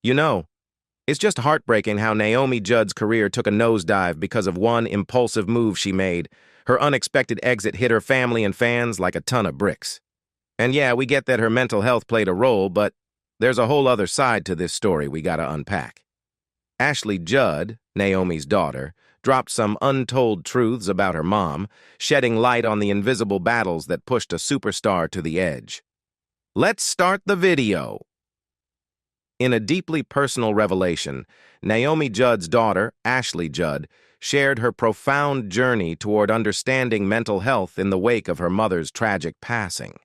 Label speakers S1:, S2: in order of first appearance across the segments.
S1: You know, it's just heartbreaking how Naomi Judd's career took a nosedive because of one impulsive move she made. Her unexpected exit hit her family and fans like a ton of bricks. And yeah, we get that her mental health played a role, but there's a whole other side to this story we gotta unpack. Ashley Judd, Naomi's daughter, dropped some untold truths about her mom, shedding light on the invisible battles that pushed a superstar to the edge. Let's start the video. In a deeply personal revelation, Naomi Judd's daughter, Ashley Judd, shared her profound journey toward understanding mental health in the wake of her mother's tragic passing.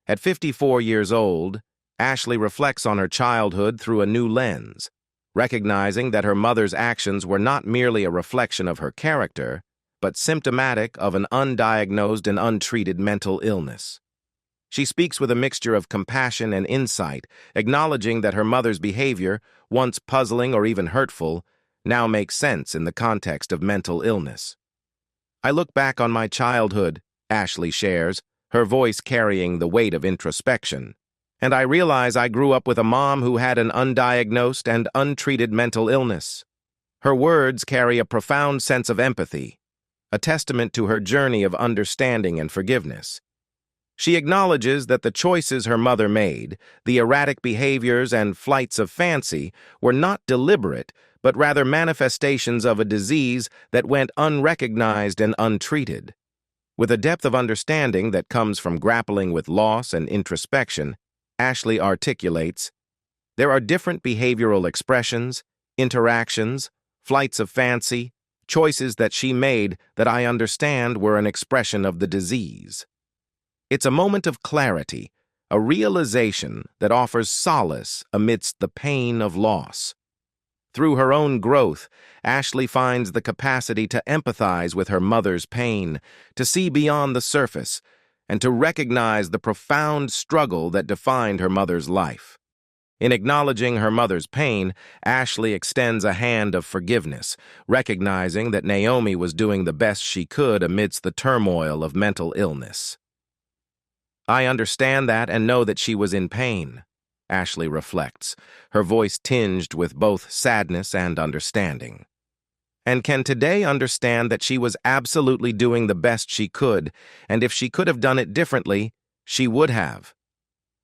S1: At 54 years old, Ashley reflects on her childhood through a new lens, recognizing that her mother's actions were not merely a reflection of her character, but symptomatic of an undiagnosed and untreated mental illness. She speaks with a mixture of compassion and insight, acknowledging that her mother's behavior, once puzzling or even hurtful, now makes sense in the context of mental illness. "I look back on my childhood," Ashley shares, her voice carrying the weight of introspection, "and I realize I grew up with a mom who had an undiagnosed and untreated mental illness." Her words carry a profound sense of empathy, a testament to her journey of understanding and forgiveness. She acknowledges that the choices her mother made, the erratic behaviors and flights of fancy, were not deliberate, but rather manifestations of a disease that went unrecognized and untreated. With a depth of understanding that comes from grappling with loss and introspection, Ashley articulates, "There are different behavioral expressions, interactions, flights of fancy, choices that she made that I understand were an expression of the disease." It's a moment of clarity, a realization that offers solace amidst the pain of loss. Through her own growth, Ashley finds the capacity to empathize with her mother's pain, to see beyond the surface, and to recognize the profound struggle that defined her mother's life. In acknowledging her mother's pain, Ashley extends a hand of forgiveness, recognizing that Naomi was doing the best she could amidst the turmoil of mental illness. "I understand that and know that she was in pain," Ashley reflects, her voice tinged with both sadness and understanding. "And can today understand that she was absolutely doing the best she could, and if she could have done it differently, she would have."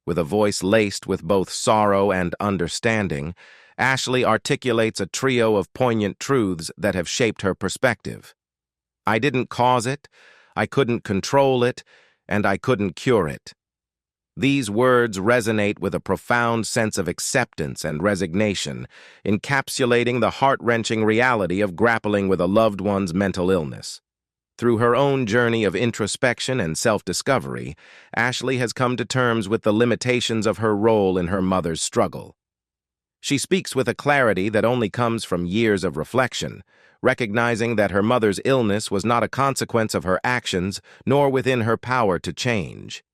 S1: With a voice laced with both sorrow and understanding, Ashley articulates a trio of poignant truths that have shaped her perspective. "I didn't cause it, I couldn't control it, and I couldn't cure it." These words resonate with a profound sense of acceptance and resignation, encapsulating the heart-wrenching reality of grappling with a loved one's mental illness. Through her own journey of introspection and self-discovery, Ashley has come to terms with the limitations of her role in her mother's struggle. She speaks with a clarity that only comes from years of reflection, recognizing that her mother's illness was not a consequence of her actions, nor within her power to change.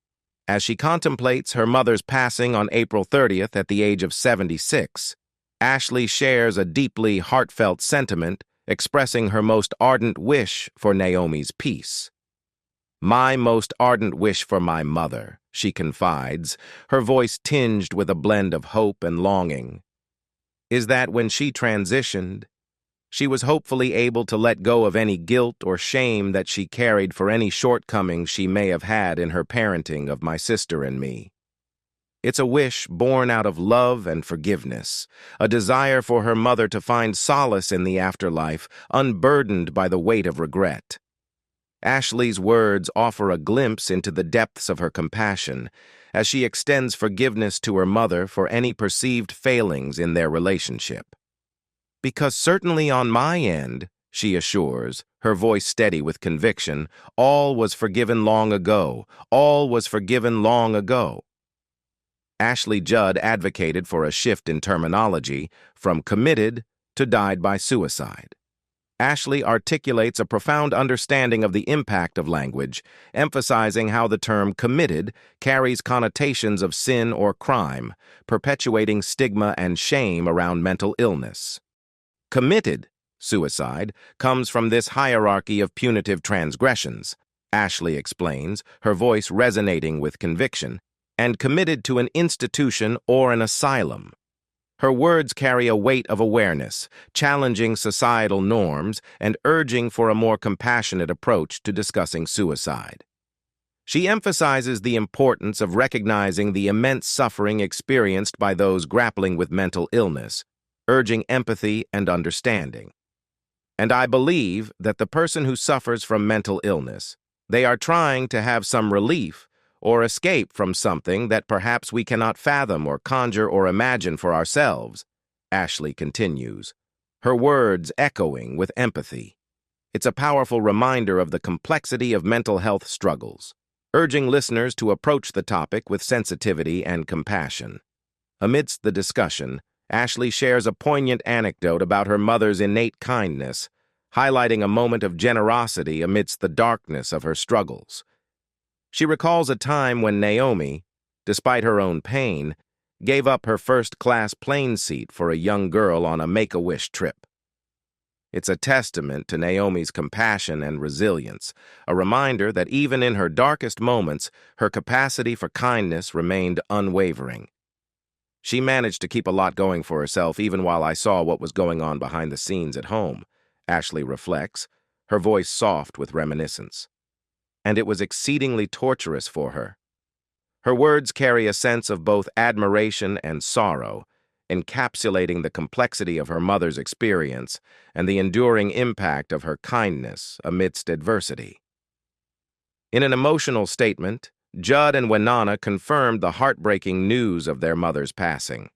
S1: As she contemplates her mother's passing on April 30th at the age of 76, Ashley shares a deeply heartfelt sentiment, expressing her most ardent wish for Naomi's peace. "My most ardent wish for my mother," she confides, her voice tinged with a blend of hope and longing, "is that when she transitioned, she was hopefully able to let go of any guilt or shame that she carried for any shortcomings she may have had in her parenting of my sister and me." It's a wish born out of love and forgiveness, a desire for her mother to find solace in the afterlife, unburdened by the weight of regret. Ashley's words offer a glimpse into the depths of her compassion as she extends forgiveness to her mother for any perceived failings in their relationship. "Because certainly on my end," she assures, her voice steady with conviction, "all was forgiven long ago. All was forgiven long ago." Ashley Judd advocated for a shift in terminology from committed to died by suicide. Ashley articulates a profound understanding of the impact of language, emphasizing how the term committed carries connotations of sin or crime, perpetuating stigma and shame around mental illness. Committed suicide comes from this hierarchy of punitive transgressions, Ashley explains, her voice resonating with conviction, and committed to an institution or an asylum. Her words carry a weight of awareness, challenging societal norms and urging for a more compassionate approach to discussing suicide. She emphasizes the importance of recognizing the immense suffering experienced by those grappling with mental illness, urging empathy and understanding. And I believe that the person who suffers from mental illness, they are trying to have some relief or escape from something that perhaps we cannot fathom or conjure or imagine for ourselves, Ashley continues, her words echoing with empathy. It's a powerful reminder of the complexity of mental health struggles, urging listeners to approach the topic with sensitivity and compassion. Amidst the discussion, Ashley shares a poignant anecdote about her mother's innate kindness, highlighting a moment of generosity amidst the darkness of her struggles. She recalls a time when Naomi, despite her own pain, gave up her first-class plane seat for a young girl on a Make-A-Wish trip. It's a testament to Naomi's compassion and resilience, a reminder that even in her darkest moments, her capacity for kindness remained unwavering. She managed to keep a lot going for herself even while I saw what was going on behind the scenes at home, Ashley reflects, her voice soft with reminiscence. And it was exceedingly torturous for her. Her words carry a sense of both admiration and sorrow, encapsulating the complexity of her mother's experience and the enduring impact of her kindness amidst adversity. In an emotional statement, Judd and Winona confirmed the heartbreaking news of their mother's passing.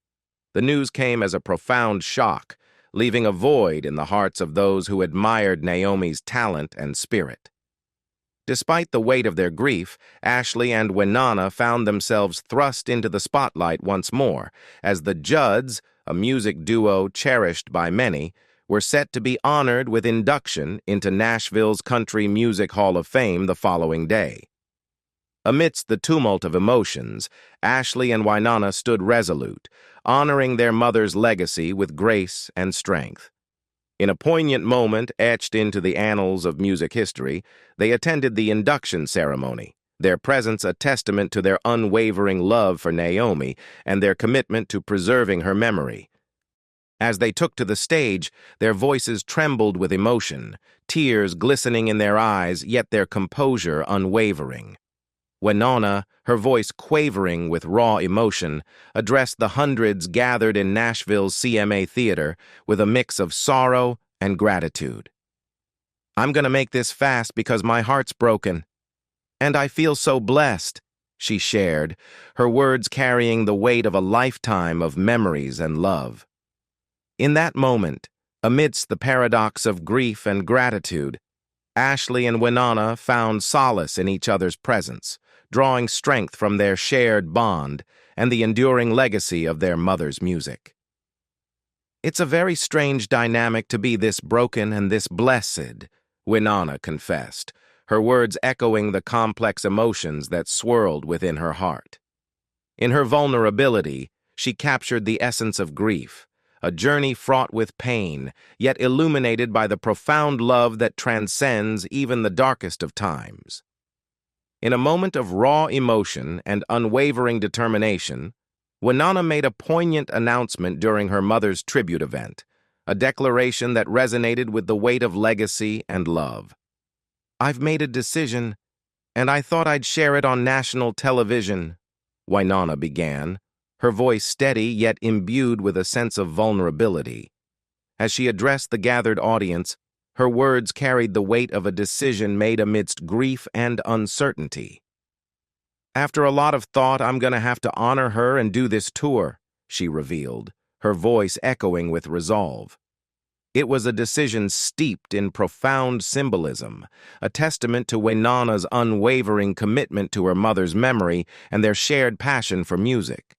S1: The news came as a profound shock, leaving a void in the hearts of those who admired Naomi's talent and spirit. Despite the weight of their grief, Ashley and Winona found themselves thrust into the spotlight once more, as the Judds, a music duo cherished by many, were set to be honored with induction into Nashville's Country Music Hall of Fame the following day. Amidst the tumult of emotions, Ashley and Winona stood resolute, honoring their mother's legacy with grace and strength. In a poignant moment etched into the annals of music history, they attended the induction ceremony, their presence a testament to their unwavering love for Naomi and their commitment to preserving her memory. As they took to the stage, their voices trembled with emotion, tears glistening in their eyes, yet their composure unwavering. Winona, her voice quavering with raw emotion, addressed the hundreds gathered in Nashville's CMA Theater with a mix of sorrow and gratitude. "I'm gonna make this fast because my heart's broken. And I feel so blessed," she shared, her words carrying the weight of a lifetime of memories and love. In that moment, amidst the paradox of grief and gratitude, Ashley and Winona found solace in each other's presence, drawing strength from their shared bond and the enduring legacy of their mother's music. "It's a very strange dynamic to be this broken and this blessed," Winona confessed, her words echoing the complex emotions that swirled within her heart. In her vulnerability, she captured the essence of grief, a journey fraught with pain, yet illuminated by the profound love that transcends even the darkest of times. In a moment of raw emotion and unwavering determination, Winona made a poignant announcement during her mother's tribute event, a declaration that resonated with the weight of legacy and love. "I've made a decision, and I thought I'd share it on national television," Winona began, her voice steady yet imbued with a sense of vulnerability. As she addressed the gathered audience, her words carried the weight of a decision made amidst grief and uncertainty. "After a lot of thought, I'm going to have to honor her and do this tour," she revealed, her voice echoing with resolve. It was a decision steeped in profound symbolism, a testament to Winona's unwavering commitment to her mother's memory and their shared passion for music.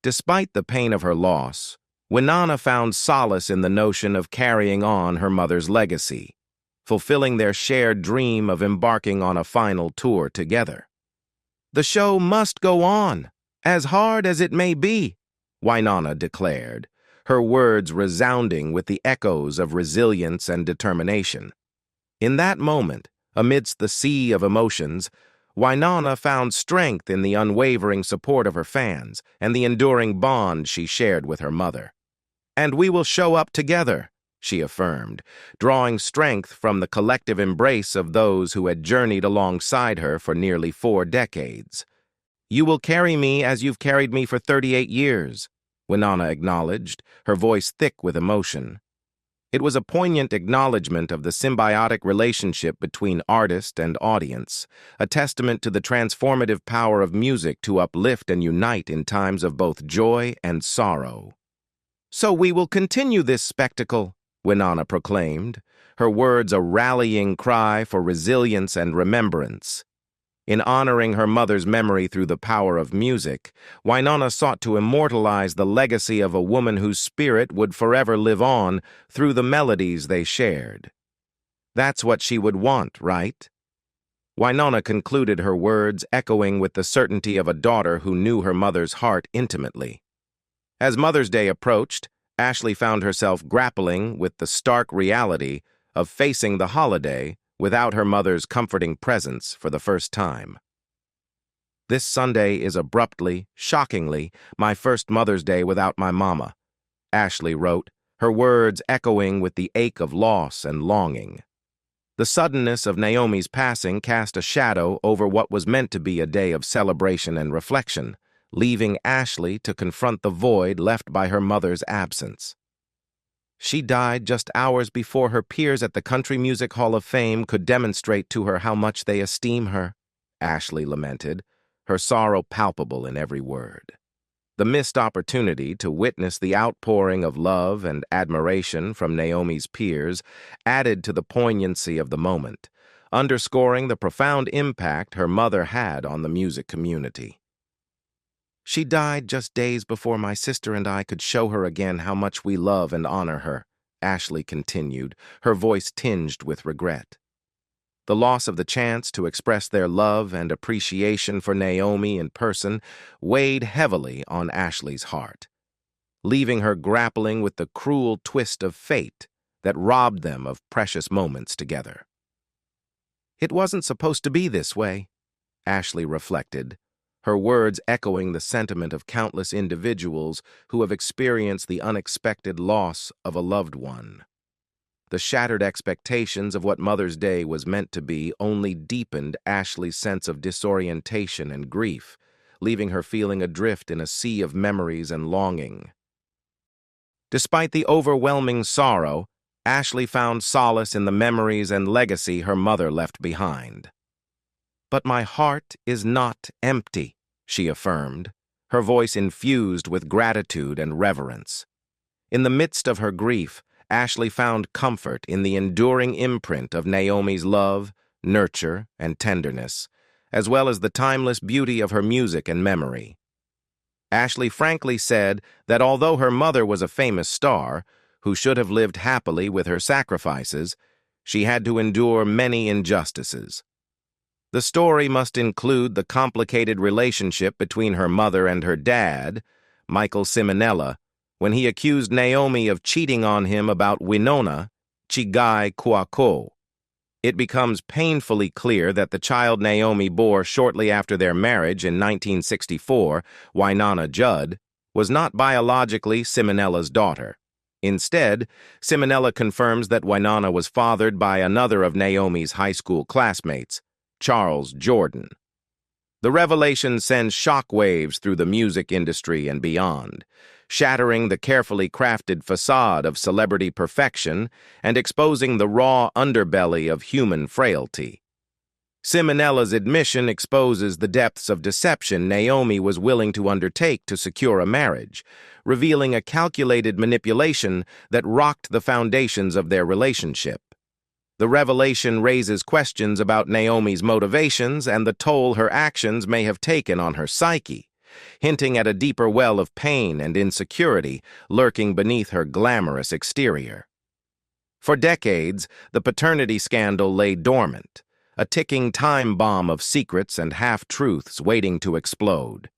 S1: Despite the pain of her loss, Winona found solace in the notion of carrying on her mother's legacy, fulfilling their shared dream of embarking on a final tour together. "The show must go on, as hard as it may be," Winona declared, her words resounding with the echoes of resilience and determination. In that moment, amidst the sea of emotions, Winona found strength in the unwavering support of her fans and the enduring bond she shared with her mother. "And we will show up together," she affirmed, drawing strength from the collective embrace of those who had journeyed alongside her for nearly 4 decades. "You will carry me as you've carried me for 38 years, Winona acknowledged, her voice thick with emotion. It was a poignant acknowledgement of the symbiotic relationship between artist and audience, a testament to the transformative power of music to uplift and unite in times of both joy and sorrow. "So we will continue this spectacle," Winona proclaimed, her words a rallying cry for resilience and remembrance. In honoring her mother's memory through the power of music, Winona sought to immortalize the legacy of a woman whose spirit would forever live on through the melodies they shared. That's what she would want, right? Winona concluded her words echoing with the certainty of a daughter who knew her mother's heart intimately. As Mother's Day approached, Ashley found herself grappling with the stark reality of facing the holiday without her mother's comforting presence for the first time. "This Sunday is abruptly, shockingly, my first Mother's Day without my mama," Ashley wrote, her words echoing with the ache of loss and longing. The suddenness of Naomi's passing cast a shadow over what was meant to be a day of celebration and reflection, leaving Ashley to confront the void left by her mother's absence. "She died just hours before her peers at the Country Music Hall of Fame could demonstrate to her how much they esteem her," Ashley lamented, her sorrow palpable in every word. The missed opportunity to witness the outpouring of love and admiration from Naomi's peers added to the poignancy of the moment, underscoring the profound impact her mother had on the music community. "She died just days before my sister and I could show her again how much we love and honor her," Ashley continued, her voice tinged with regret. The loss of the chance to express their love and appreciation for Naomi in person weighed heavily on Ashley's heart, leaving her grappling with the cruel twist of fate that robbed them of precious moments together. "It wasn't supposed to be this way," Ashley reflected, her words echoing the sentiment of countless individuals who have experienced the unexpected loss of a loved one. The shattered expectations of what Mother's Day was meant to be only deepened Ashley's sense of disorientation and grief, leaving her feeling adrift in a sea of memories and longing. Despite the overwhelming sorrow, Ashley found solace in the memories and legacy her mother left behind. "But my heart is not empty," she affirmed, her voice infused with gratitude and reverence. In the midst of her grief, Ashley found comfort in the enduring imprint of Naomi's love, nurture, and tenderness, as well as the timeless beauty of her music and memory. Ashley frankly said that although her mother was a famous star, who should have lived happily with her sacrifices, she had to endure many injustices. The story must include the complicated relationship between her mother and her dad, Michael Simonella, when he accused Naomi of cheating on him about Winona, Chigai Kuako. It becomes painfully clear that the child Naomi bore shortly after their marriage in 1964, Naomi Judd, was not biologically Simonella's daughter. Instead, Simonella confirms that Winona was fathered by another of Naomi's high school classmates, Charles Jordan. The revelation sends shockwaves through the music industry and beyond, shattering the carefully crafted facade of celebrity perfection and exposing the raw underbelly of human frailty. Simonella's admission exposes the depths of deception Naomi was willing to undertake to secure a marriage, revealing a calculated manipulation that rocked the foundations of their relationship. The revelation raises questions about Naomi's motivations and the toll her actions may have taken on her psyche, hinting at a deeper well of pain and insecurity lurking beneath her glamorous exterior. For decades, the paternity scandal lay dormant, a ticking time bomb of secrets and half-truths waiting to explode.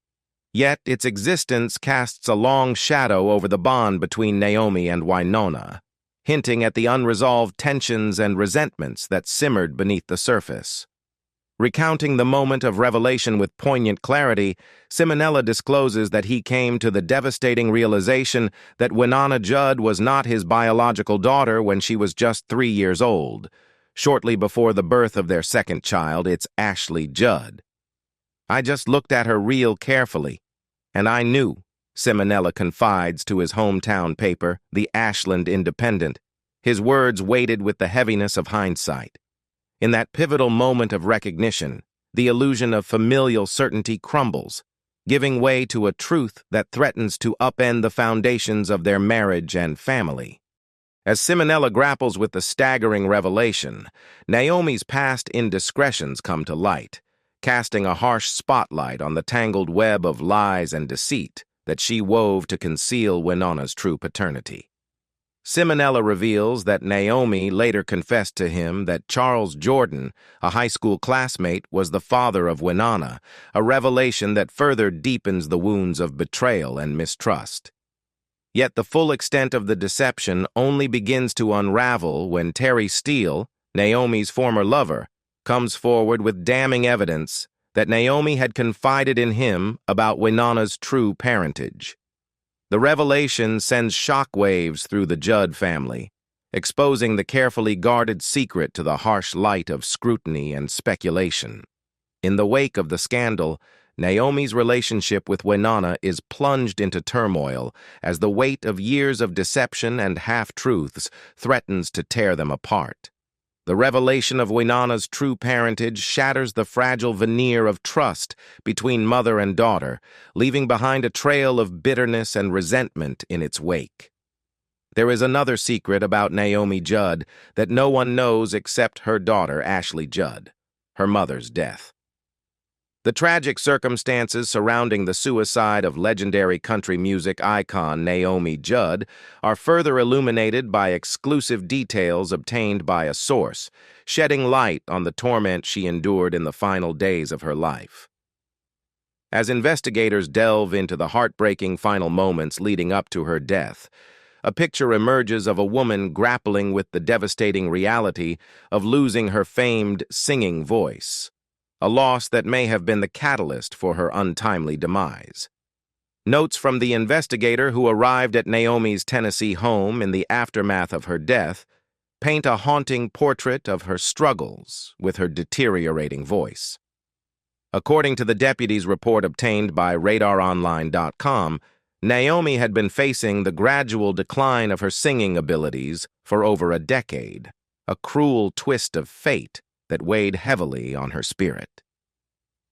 S1: Yet its existence casts a long shadow over the bond between Naomi and Winona, hinting at the unresolved tensions and resentments that simmered beneath the surface. Recounting the moment of revelation with poignant clarity, Simonella discloses that he came to the devastating realization that Naomi Judd was not his biological daughter when she was just 3 years old. Shortly before the birth of their second child, it's Ashley Judd. "I just looked at her real carefully, and I knew," Simonella confides to his hometown paper, the Ashland Independent, his words weighted with the heaviness of hindsight. In that pivotal moment of recognition, the illusion of familial certainty crumbles, giving way to a truth that threatens to upend the foundations of their marriage and family. As Simonella grapples with the staggering revelation, Naomi's past indiscretions come to light, casting a harsh spotlight on the tangled web of lies and deceit that she wove to conceal Winonna's true paternity. Simonella reveals that Naomi later confessed to him that Charles Jordan, a high school classmate, was the father of Winonna, a revelation that further deepens the wounds of betrayal and mistrust. Yet the full extent of the deception only begins to unravel when Terry Steele, Naomi's former lover, comes forward with damning evidence that Naomi had confided in him about Winonna's true parentage. The revelation sends shockwaves through the Judd family, exposing the carefully guarded secret to the harsh light of scrutiny and speculation. In the wake of the scandal, Naomi's relationship with Winonna is plunged into turmoil as the weight of years of deception and half-truths threatens to tear them apart. The revelation of Winonna's true parentage shatters the fragile veneer of trust between mother and daughter, leaving behind a trail of bitterness and resentment in its wake. There is another secret about Naomi Judd that no one knows except her daughter, Ashley Judd: her mother's death. The tragic circumstances surrounding the suicide of legendary country music icon Naomi Judd are further illuminated by exclusive details obtained by a source, shedding light on the torment she endured in the final days of her life. As investigators delve into the heartbreaking final moments leading up to her death, a picture emerges of a woman grappling with the devastating reality of losing her famed singing voice, a loss that may have been the catalyst for her untimely demise. Notes from the investigator who arrived at Naomi's Tennessee home in the aftermath of her death paint a haunting portrait of her struggles with her deteriorating voice. According to the deputy's report obtained by RadarOnline.com, Naomi had been facing the gradual decline of her singing abilities for over a decade, a cruel twist of fate that weighed heavily on her spirit.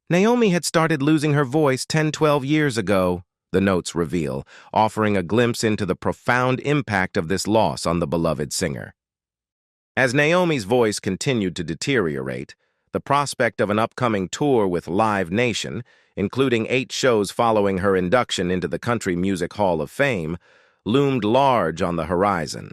S1: Naomi had started losing her voice 10-12 years ago, the notes reveal, offering a glimpse into the profound impact of this loss on the beloved singer. As Naomi's voice continued to deteriorate, the prospect of an upcoming tour with Live Nation, including 8 shows following her induction into the Country Music Hall of Fame, loomed large on the horizon.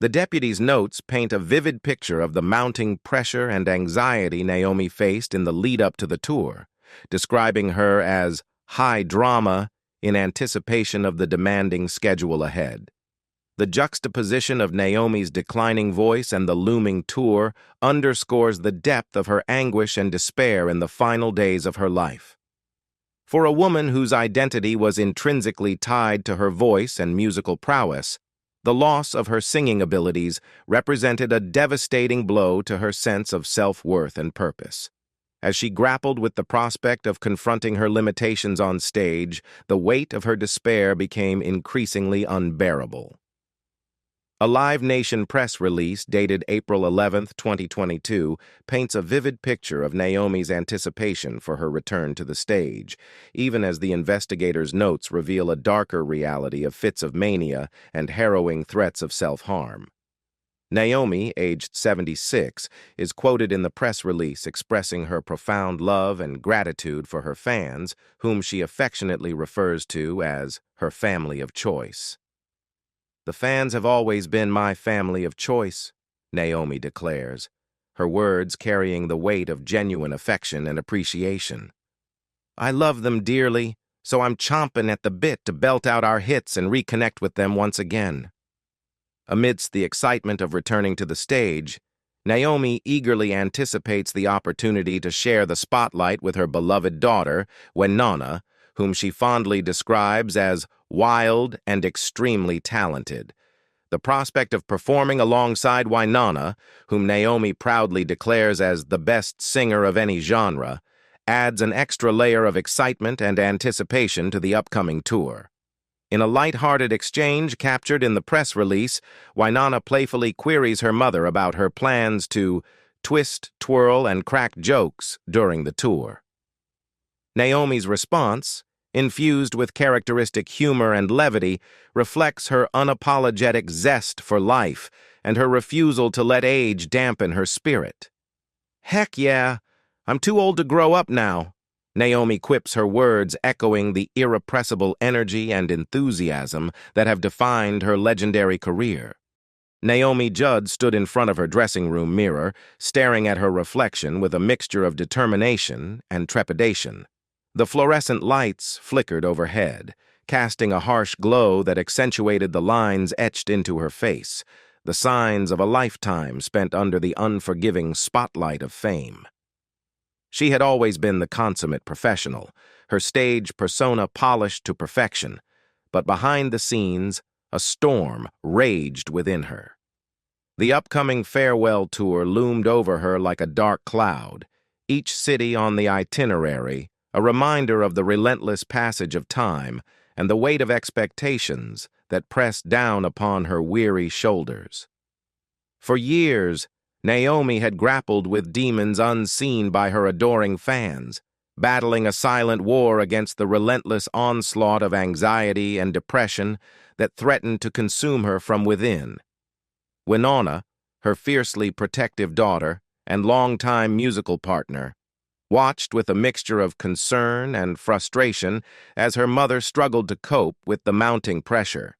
S1: The deputy's notes paint a vivid picture of the mounting pressure and anxiety Naomi faced in the lead-up to the tour, describing her as high drama in anticipation of the demanding schedule ahead. The juxtaposition of Naomi's declining voice and the looming tour underscores the depth of her anguish and despair in the final days of her life. For a woman whose identity was intrinsically tied to her voice and musical prowess, the loss of her singing abilities represented a devastating blow to her sense of self-worth and purpose. As she grappled with the prospect of confronting her limitations on stage, the weight of her despair became increasingly unbearable. A Live Nation press release dated April 11, 2022, paints a vivid picture of Naomi's anticipation for her return to the stage, even as the investigators' notes reveal a darker reality of fits of mania and harrowing threats of self-harm. Naomi, aged 76, is quoted in the press release expressing her profound love and gratitude for her fans, whom she affectionately refers to as her family of choice. "The fans have always been my family of choice," Naomi declares, her words carrying the weight of genuine affection and appreciation. "I love them dearly, so I'm chomping at the bit to belt out our hits and reconnect with them once again." Amidst the excitement of returning to the stage, Naomi eagerly anticipates the opportunity to share the spotlight with her beloved daughter, Winona, whom she fondly describes as wild and extremely talented. The prospect of performing alongside Winona, whom Naomi proudly declares as the best singer of any genre, adds an extra layer of excitement and anticipation to the upcoming tour. In a light-hearted exchange captured in the press release, Winona playfully queries her mother about her plans to twist, twirl, and crack jokes during the tour. Naomi's response, infused with characteristic humor and levity, reflects her unapologetic zest for life and her refusal to let age dampen her spirit. "Heck yeah, I'm too old to grow up now," Naomi quips, her words echoing the irrepressible energy and enthusiasm that have defined her legendary career. Naomi Judd stood in front of her dressing room mirror, staring at her reflection with a mixture of determination and trepidation. The fluorescent lights flickered overhead, casting a harsh glow that accentuated the lines etched into her face, the signs of a lifetime spent under the unforgiving spotlight of fame. She had always been the consummate professional, her stage persona polished to perfection, but behind the scenes, a storm raged within her. The upcoming farewell tour loomed over her like a dark cloud, each city on the itinerary a reminder of the relentless passage of time and the weight of expectations that pressed down upon her weary shoulders. For years, Naomi had grappled with demons unseen by her adoring fans, battling a silent war against the relentless onslaught of anxiety and depression that threatened to consume her from within. Winona, her fiercely protective daughter and longtime musical partner, watched with a mixture of concern and frustration as her mother struggled to cope with the mounting pressure.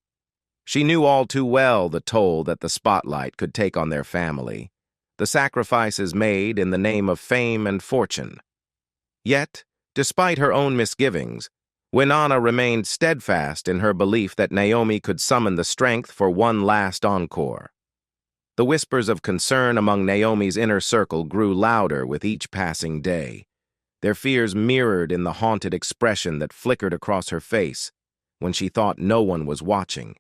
S1: She knew all too well the toll that the spotlight could take on their family, the sacrifices made in the name of fame and fortune. Yet, despite her own misgivings, Winona remained steadfast in her belief that Naomi could summon the strength for one last encore. The whispers of concern among Naomi's inner circle grew louder with each passing day, their fears mirrored in the haunted expression that flickered across her face when she thought no one was watching.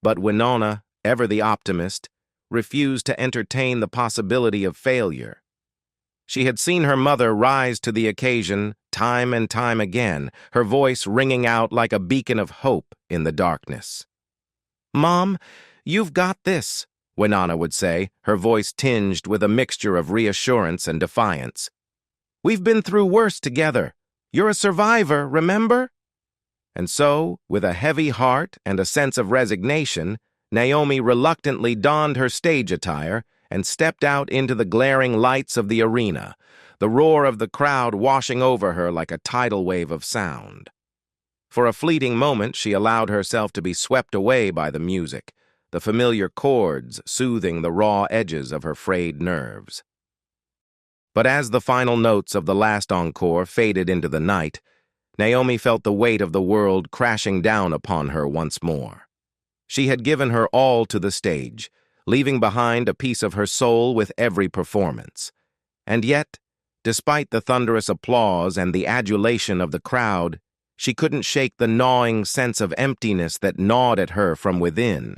S1: But Winona, ever the optimist, refused to entertain the possibility of failure. She had seen her mother rise to the occasion time and time again, her voice ringing out like a beacon of hope in the darkness. "Mom, you've got this," Winona would say, her voice tinged with a mixture of reassurance and defiance. "We've been through worse together. You're a survivor, remember?" And so, with a heavy heart and a sense of resignation, Naomi reluctantly donned her stage attire and stepped out into the glaring lights of the arena, the roar of the crowd washing over her like a tidal wave of sound. For a fleeting moment, she allowed herself to be swept away by the music, the familiar chords soothing the raw edges of her frayed nerves. But as the final notes of the last encore faded into the night, Naomi felt the weight of the world crashing down upon her once more. She had given her all to the stage, leaving behind a piece of her soul with every performance. And yet, despite the thunderous applause and the adulation of the crowd, she couldn't shake the gnawing sense of emptiness that gnawed at her from within.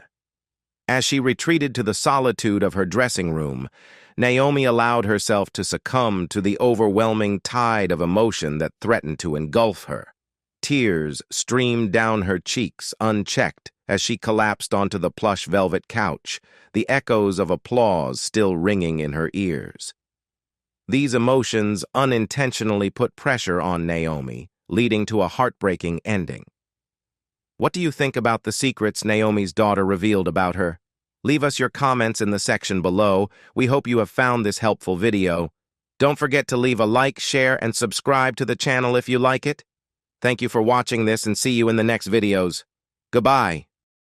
S1: As she retreated to the solitude of her dressing room, Naomi allowed herself to succumb to the overwhelming tide of emotion that threatened to engulf her. Tears streamed down her cheeks unchecked as she collapsed onto the plush velvet couch, the echoes of applause still ringing in her ears. These emotions unintentionally put pressure on Naomi, leading to a heartbreaking ending. What do you think about the secrets Naomi's daughter revealed about her? Leave us your comments in the section below. We hope you have found this helpful video. Don't forget to leave a like, share, and subscribe to the channel if you like it. Thank you for watching this and see you in the next videos. Goodbye.